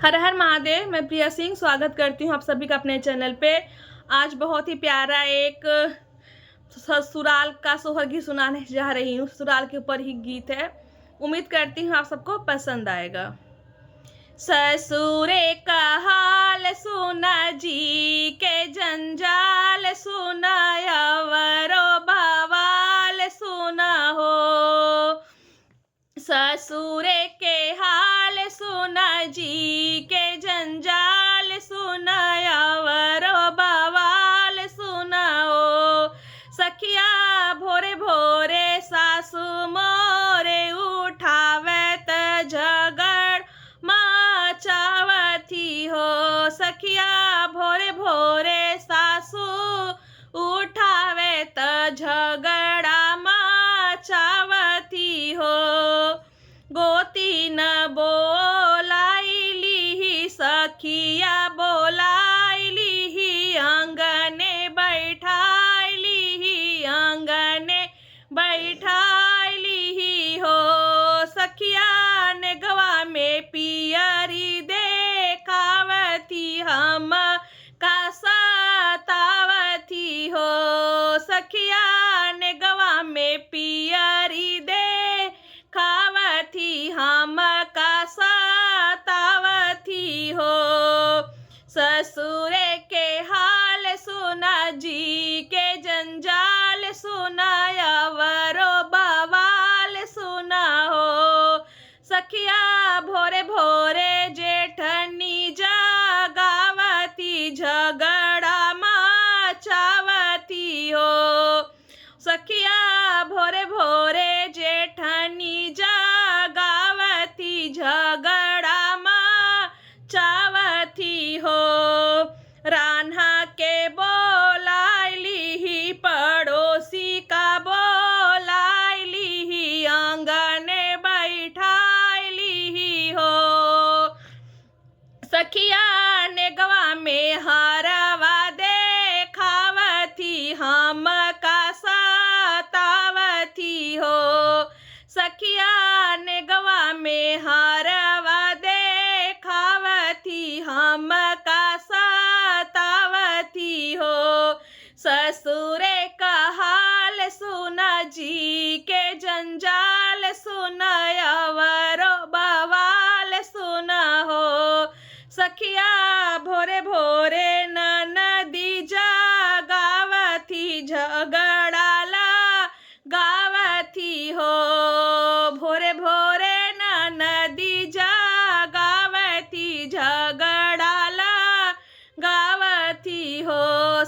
हर हर महादेव। मैं प्रिया सिंह स्वागत करती हूँ आप सभी का अपने चैनल पे। आज बहुत ही प्यारा एक ससुराल का सोहगी सुनाने जा रही हूँ। ससुराल के ऊपर ही गीत है। उम्मीद करती हूँ आप सबको पसंद आएगा। ससुरे का हाल सुना जी के जंजाल सुना अवरो बवाल सुना हो। ससुरे के हाल सुना जी के जंजाल सुना अवरो बवाल सुना हो। सखिया भोरे भोरे सासु मोरे उठावे त झगड़ मचावती हो। सखिया भोरे भोरे सासु उठावे त झगड़ा मचावती हो। गोती न बोलाइली सखिया बोलाइली आंगने बैठाइली आंगने बैठाइली हो। सखिया ने गवा में पियरी देखावती हम का सतावती हो। सखिया ने गवा में पियरी देखावती हम का सतावती हो। ससुरे के हाल सुना जी के जंजाल सुना अवरो बवाल सुना हो। सखिया भोरे भोरे जेठनी जगावती झगड़ा मचावती हो। सखिया भोरे भोरे जेठनी जगावती झगड़ा मचावती हो। रान्हा के बोलाइली पड़ोसी का बोलाइली आंगने बैठाइली हो। सखिया ने गवा में हारवा देखावती हम का सतावती हो। सखिया ने गवा में हारवा देखावती हम का सतावती हो। ससुरे का हाल सुना जी के जंजाल सुना अवरो बवाल सुना हो। सखिया भोरे भोरे ननदी जगावती झगड़ाला गावती हो। भोरे भोरे ननदी जगावती झगड़ाला गावती हो।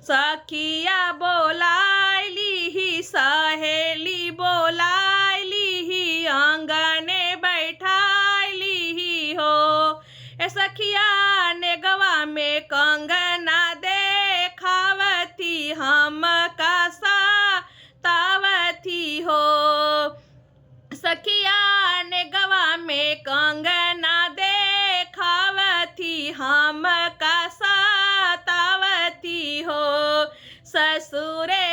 सखिया बोलाइली सहेली बोलाइली आंगने बैठाइली हो। ए सखिया ने गवा में कंगना देखावती हम का सतावती हो। सखिया ने गवा में कंगना देखावती हम का सतावती हो। ससुरे